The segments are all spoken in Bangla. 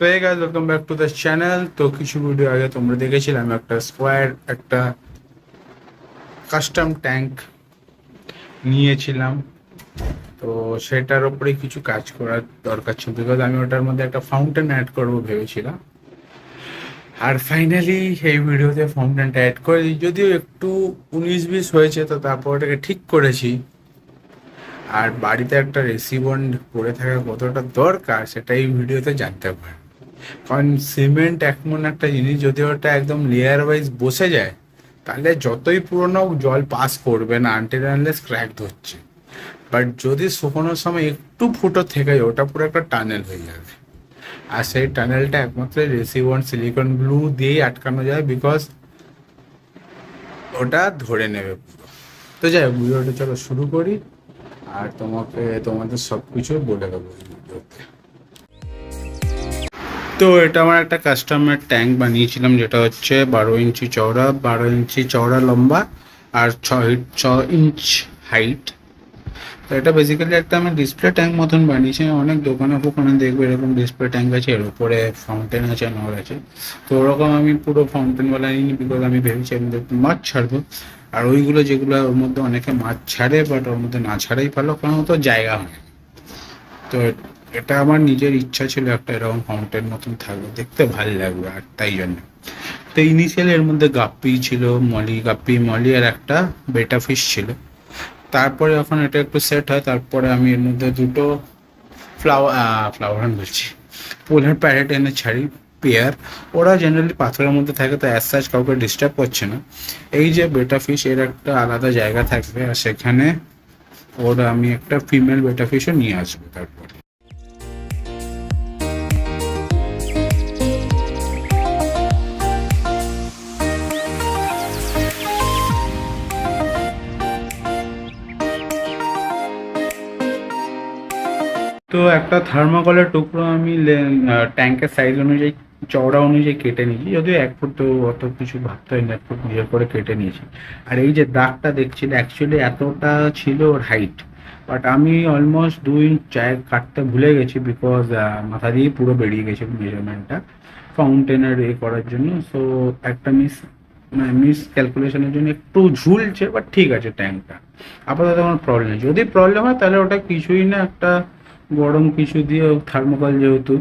hey guys, welcome back to the channel. তো কিছু ভিডিও আগে তোমরা দেখেছিলাম একটা স্কোয়ার একটা কাস্টম ট্যাঙ্ক নিয়েছিলাম। তো সেটার উপরে কিছু কাজ করার দরকার ছিল, বিকজ আমি ওটার মধ্যে একটা ফাউন্টেন অ্যাড করবো ভেবেছিলাম। আর ফাইনালি এই ভিডিওতে ফাউন্টেনটা অ্যাড করে দিই, যদিও একটু 19-20 হয়েছে, তো তারপর ওটাকে ঠিক করেছি। আর বাড়িতে একটা রেসিবন্ড পড়ে থাকা কতটা দরকার সেটা এই ভিডিওতে জানতে পারি। কারণ সিমেন্ট এমন একটা জিনিস, যদি ওটা একদম লেয়ার ওয়াইজ বসে যায় তাহলে যতই পুরনো জল পাস করবে না, আনটিল আনলেস ক্র্যাক ধরছে। বাট যদি শুকনোর সময় একটু ফুটো থেকে যায়, ওটা পুরো একটা টানেল হয়ে যাবে। আর সেই টানেলটা একমাত্র রেসিবন্ড সিলিকন গ্লু দিয়েই আটকানো যায়, বিকজ ওটা ধরে নেবে পুরো। তো যাই হোক, ভিডিওটা চলো শুরু করি আর তোমাদের সব কিছু বলে দেবো এই ভিডিওতে। তো এটা আমার একটা কাস্টমার ট্যাঙ্ক বানিয়েছিলাম, যেটা হচ্ছে 12 ইঞ্চি চওড়া, 12 ইঞ্চি চওড়া লম্বা, আর 6 ইঞ্চ হাইট। তো এটা বেসিক্যালি একটা আমি ডিসপ্লে ট্যাঙ্ক মতন বানিয়েছি। অনেক দোকানে ফোকানে দেখবে এরকম ডিসপ্লে ট্যাঙ্ক আছে, এর উপরে ফাউন্টেন আছে, নল আছে। তো ওরকম আমি পুরো ফাউন্টেনওয়ালা নিইনি, বিকজ আমি ভেবেছি আমি মাছ ছাড়বো। আর ওইগুলো যেগুলো ওর মধ্যে অনেকে মাছ ছাড়ে, বাট ওর মধ্যে না ছাড়াই ভালো, কারণ তো জায়গা হয়। তো এটা আমার নিজের ইচ্ছা ছিল একটা এরকম ফাউন্টেন মতন থাকবে, দেখতে ভালো লাগবে, আর তাই জন্য। তো ইনিশিয়ালি এর মধ্যে গাপ্পি ছিল, গাপ্পি মলি আর একটা বেটা ফিশ ছিল। তারপরে যখন এটা একটু সেট হয়, তারপরে আমি এর মধ্যে দুটো ফ্লাওয়ার বলছি, পোলার প্যারেট এনে ছাড়ি, পেয়ার। ওরা জেনারেলি পাথরের মধ্যে থাকে, তো অ্যাজ সাচ কাউকে ডিস্টার্ব করছে না। এই যে বেটা ফিশ, এর একটা আলাদা জায়গা থাকবে, আর সেখানে আমি একটা ফিমেল বেটা ফিশও নিয়ে আসবো তারপর। তো একটা থার্মোকলের টুকরো আমি ট্যাঙ্কের সাইজ অনুযায়ী, চওড়া অনুযায়ী কেটে নিয়েছি, যদিও 1 ফুট, তো অত কিছু ভাবতে হয় না, 1 ফুট নিজের করে কেটে নিয়েছি। আর এই যে দাগটা দেখছিল, অ্যাকচুয়ালি এতটা ছিল ওর হাইট, বাট আমি অলমোস্ট 2 ইঞ্চ কাটতে ভুলে গেছি, বিকজ মাথা দিয়ে পুরো বেরিয়ে গেছে মেজারমেন্টটা ফাউন্টেনের করার জন্য। সো একটা মিস ক্যালকুলেশনের জন্য একটু ঝুলছে, বাট ঠিক আছে, ট্যাঙ্কটা আপাতত আমার প্রবলেম নেই। যদি প্রবলেম হয় তাহলে ওটা কিছুই না, একটা গরম কিছু দিয়ে, থার্মোকল যেহেতু,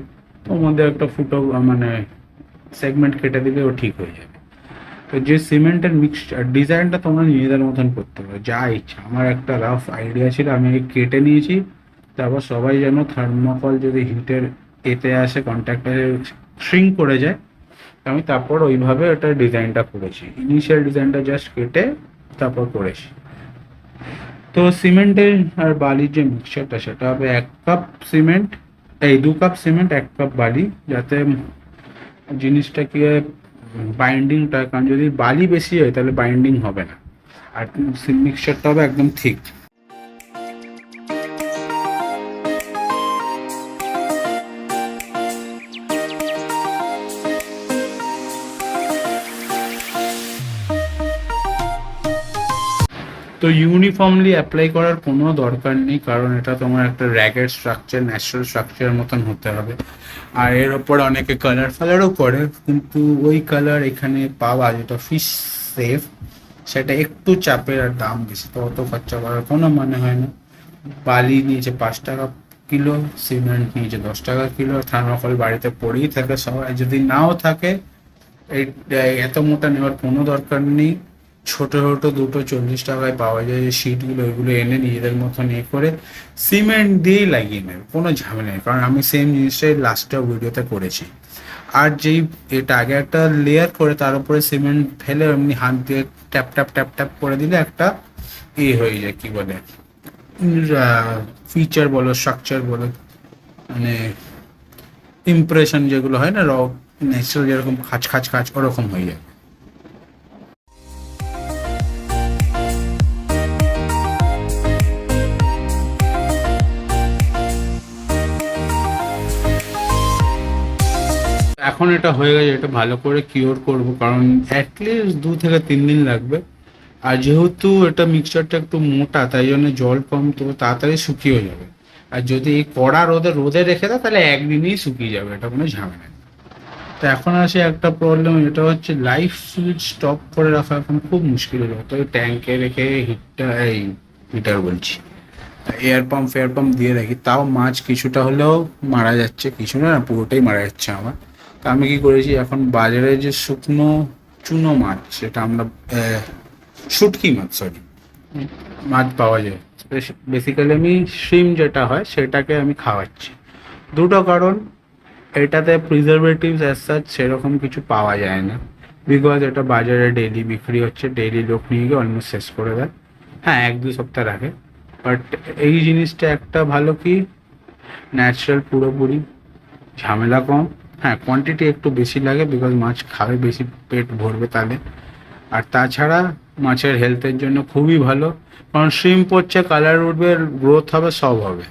ওর মধ্যে একটা ফুটো মানে সেগমেন্ট কেটে দিলে ও ঠিক হয়ে যাবে। তো যে সিমেন্টের মিক্সচার ডিজাইনটা তোমরা নিজেদের মতন করতে পারো, যা ইচ্ছা। আমার একটা রাফ আইডিয়া ছিল, আমি কেটে নিয়েছি। তারপর সবাই যেন থার্মোকল যদি হিটের এতে আসে, কন্ট্যাক্টে শ্রিঙ্ক করে যায়, আমি তারপর ওইভাবে ওটা ডিজাইনটা করেছি। ইনিশিয়াল ডিজাইনটা জাস্ট কেটে তারপর করেছি। তো সিমেন্টের আর বালির যে মিক্সচারটা, সেটা হবে 1 cup cement, 2 cup cement, 1 cup বালি, যাতে জিনিসটা কি বাইন্ডিংটা, কারণ যদি বালি বেশি হয় তাহলে বাইন্ডিং হবে না। আর মিক্সচারটা হবে একদম থিক। তো ইউনিফর্মলি অ্যাপ্লাই করার কোনো দরকার নেই, কারণ এটা তোমার একটা র্যাগেড স্ট্রাকচার, ন্যাচারাল স্ট্রাকচারের মতন হতে হবে। আর এর ওপরে অনেকে কালারও করে, কিন্তু ওই কালার এখানে পাওয়া, যেটা ফিশ সেফ, সেটা একটু চাপের আর দাম বেশি, তো অত খরচা করার কোনো মানে হয় না। বালি নিয়েছে 5 টাকা কিলো, সিমেন্ট নিয়েছে 10 টাকা কিলো, আর থার্মোকল বাড়িতে পড়েই থাকে সবাই। যদি নাও থাকে, এই এত মোটা নেওয়ার কোনো দরকার নেই। ছোট ছোট দুটো 40 টাকায় পাওয়া যায় যে শিটগুলো, ওইগুলো এনে নিজেদের মতন করে সিমেন্ট দিয়েই লাগিয়ে নেবে, কোনো ঝামেলা নেই। কারণ আমি সেম জিনিসটাই লাস্টে ভিডিওতে করেছি। আর যেই এটা আগে একটা লেয়ার করে তার উপরে সিমেন্ট ফেলে এমনি হাত দিয়ে ট্যাপ ট্যাপ ট্যাপ ট্যাপ করে দিলে একটা হয়ে যায়, কি বলে, ফিচার বলো, স্ট্রাকচার বলো, মানে ইমপ্রেশন যেগুলো হয় না, ন্যাচারাল যেরকম খাঁচ খাঁচ খাঁচ, ওরকম হয়ে যায়। এখন এটা হয়ে গেছে, এটা ভালো করে কিওর করব, কারণ অ্যাটলিস্ট 2 থেকে 3 দিন লাগবে। আর যেহেতু এটা মিক্সচারটা একটু মোটা, তাই জন্য জল কম, তো তাড়াতাড়ি শুকিয়ে যাবে। আর যদি এই কড়া রোদে রোদে রেখে দাও তাহলে একদিনেই শুকিয়ে যাবে, এটা কোনো ঝামেলা নেই। তো এখন আসে একটা প্রবলেম, এটা হচ্ছে লাইফ সুইচ স্টপ করে রাখা এখন খুব মুশকিল হয়ে যায়। তো ট্যাঙ্কে রেখে হিটার বলছি, এয়ার পাম্প দিয়ে রাখি, তাও মাছ কিছুটা হলেও মারা যাচ্ছে, কিছু না পুরোটাই মারা যাচ্ছে আমার। তা আমি কি করেছি, এখন বাজারে যে শুকনো চুনো মাছ, সেটা আমরা শুটকি মাছ, সরি, মাছ পাওয়া যায়, বেসিক্যালি আমি শ্রিম যেটা হয় সেটাকে আমি খাওয়াচ্ছি। দুটো কারণ, এটাতে প্রিজারভেটিভস অ্যাজ সাচ সেরকম কিছু পাওয়া যায় না, বিকজ এটা বাজারে ডেইলি বিক্রি হচ্ছে, ডেইলি লোক নিয়ে গিয়ে অলমোস্ট শেষ করে দেয়। হ্যাঁ, 1-2 সপ্তাহ রাখে, বাট এই জিনিসটা একটা ভালো কি, ন্যাচারাল, পুরোপুরি ঝামেলা কম। হ্যাঁ, কোয়ান্টিটি একটু বেশি লাগে বিকজ মাছ খাবে বেশি, পেট ভরবে তাহলে। আর তাছাড়া মাছের হেলথের জন্য খুবই ভালো, কারণ শ্রিম্প হচ্ছে কালার উঠবে, গ্রোথ হবে, সব হবে।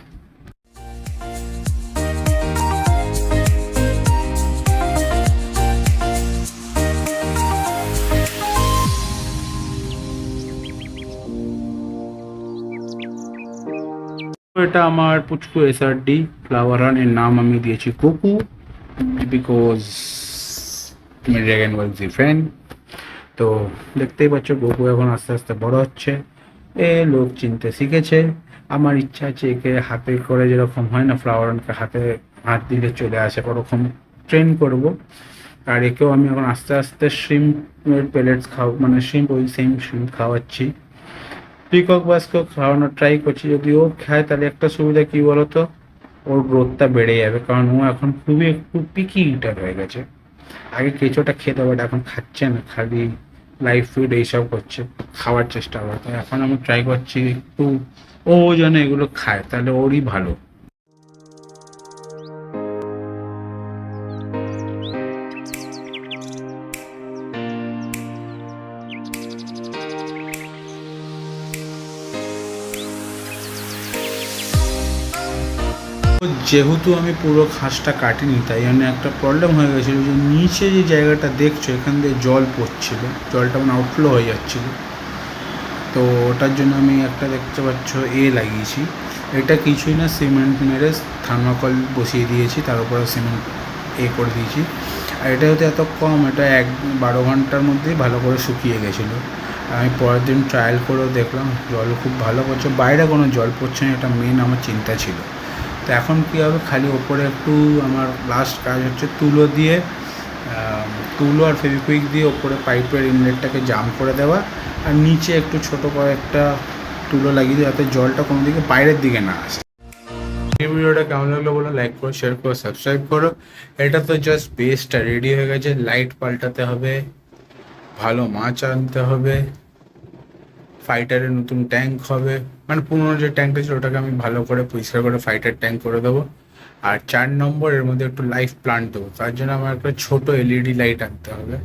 এটা আমার পুচকু SRD ফ্লাওয়ার রান, এর নাম আমি দিয়েছি Koku, because dragon was the friend. তো দেখতেই পাচ্ছ গোকু এখন আস্তে আস্তে বড় হচ্ছে, লোক চিনতে শিখেছে। আমার ইচ্ছা আছে একে হাতে করে, যেরকম হয় না ফ্লাওয়ার রানকে হাতে হাত দিলে চলে আসে, ওরকম ট্রেন করব। আর একেও আমি এখন আস্তে আস্তে শ্রিম্পের পেলেটস মানে শ্রিম্প, ওই সেম শ্রিম্প খাওয়াচ্ছি। পিকক বাসকেও খাওয়ানোর ট্রাই করছি, যদি ও খায় তাহলে একটা সুবিধা কি বলতো, ওর গ্রোথটা বেড়ে যাবে, কারণ ও এখন খুবই একটু পিকি ইটার হয়ে গেছে। আগে কেঁচোটা খেতে হবে, এখন খাচ্ছে না, খালি লাইফ ফুড এইসব করছে, খাওয়ার চেষ্টা করে। তো এখন আমি ট্রাই করছি একটু ও যেন এগুলো খায়, তাহলে ওরই ভালো। যেহেতু আমি পুরো ঘাসটা কাটিনি, তাই জন্য একটা প্রবলেম হয়ে গেছিলো, যে নিচে যে জায়গাটা দেখছো এখান দিয়ে জল পড়ছিল, জলটা মানে আউটফ্লো হয়ে যাচ্ছিলো। তো ওটার জন্য আমি একটা দেখতে পাচ্ছ লাগিয়েছি, এটা কিছুই না, সিমেন্ট মেরে থার্মাকল বসিয়ে দিয়েছি, তার উপরে সিমেন্ট করে দিয়েছি। আর এটা হতে এত কম, এটা 12 ঘন্টার মধ্যেই ভালো করে শুকিয়ে গেছিলো। আমি পরের দিন ট্রায়াল করেও দেখলাম জল খুব ভালো পড়ছে, বাইরে কোনো জল পড়ছে না, এটা মেন আমার চিন্তা ছিল। তো এখন কী হবে, খালি ওপরে একটু আমার লাস্ট কাজ হচ্ছে তুলো আর ফেভিকুইক দিয়ে ওপরে পাইপের ইনলেটটাকে জাম করে দেওয়া, আর নিচে একটু ছোটো কয়েকটা তুলো লাগিয়ে দিয়ে, যাতে জলটা কোনো দিকে বাইরের দিকে না আসে। এই ভিডিওটা কেমন লাগলো বলো, লাইক করো, শেয়ার করো, সাবস্ক্রাইব করো। এটা তো জাস্ট বেসটা রেডি হয়ে গেছে, লাইট পাল্টাতে হবে, ভালো মাছ আনতে হবে, ফাইটারের নতুন ট্যাঙ্ক হবে, মানে পুরোনো যে ট্যাঙ্কটা ছিল ওটাকে আমি ভালো করে পরিষ্কার করে ফাইটার ট্যাঙ্ক করে দেবো। আর 4 নম্বর, এর মধ্যে একটু লাইফ প্লান্ট দেবো, তার জন্য আমার একটা ছোটো LED লাইট আনতে হবে।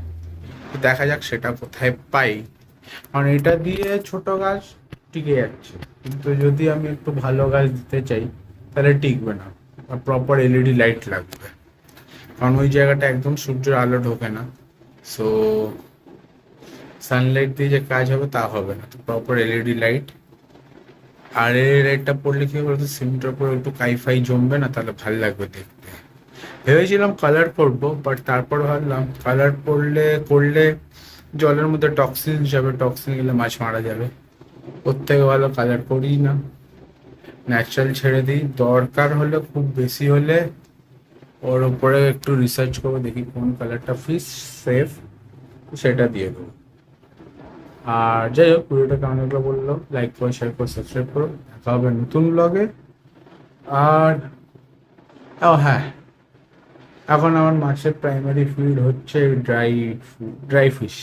দেখা যাক সেটা কোথায় পাই, কারণ এটা দিয়ে ছোট গাছ টিকে যাচ্ছে, কিন্তু যদি আমি একটু ভালো গাছ দিতে চাই তাহলে টিকবে না, আর প্রপার LED লাইট লাগবে, কারণ ওই জায়গাটা একদম সূর্যের আলো ঢোকে না, সো সানলাইট দিয়ে যে কাজ হবে তা হবে না, তো প্রপার LED লাইট। আর এই লাইটটা পড়লে কি বলতো, সিমেন্টের উপরে একটু কাইফাই জমবে না, তাহলে ভালো লাগবে দেখতে। ভেবেছিলাম কালার করব, বাট তারপর ভাবলাম কালার করলে জলের মধ্যে টক্সিন যাবে, টক্সিন গেলে মাছ মারা যাবে, ওর থেকে ভালো কালার করি না, ন্যাচারাল ছেড়ে দিই। দরকার হলে, খুব বেশি হলে ওর উপরে একটু রিসার্চ করবো, দেখি কোন কালারটা ফিস সেফ, সেটা দিয়ে দেবো। আর যাই হোক, ভিডিওটা কেমন লাগলো বললো, লাইক করো, শেয়ার করো, সাবস্ক্রাইব করো, দেখা হবে নতুন ব্লগে। আর হ্যাঁ, এখন আমার মাছের প্রাইমারি ফিড হচ্ছে ড্রাই ফিশ,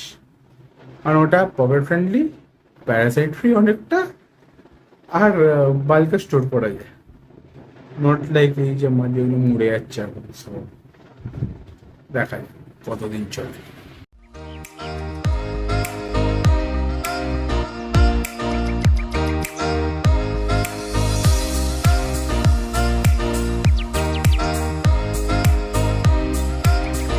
কারণ ওটা পকেট ফ্রেন্ডলি, প্যারাসাইট ফ্রি অনেকটা, আর বাল্কে স্টোর করা যায়, নট লাইক এই যে মাছ যেগুলো মরে যাচ্ছে এখন। সো দেখা যায় কতদিন চলে।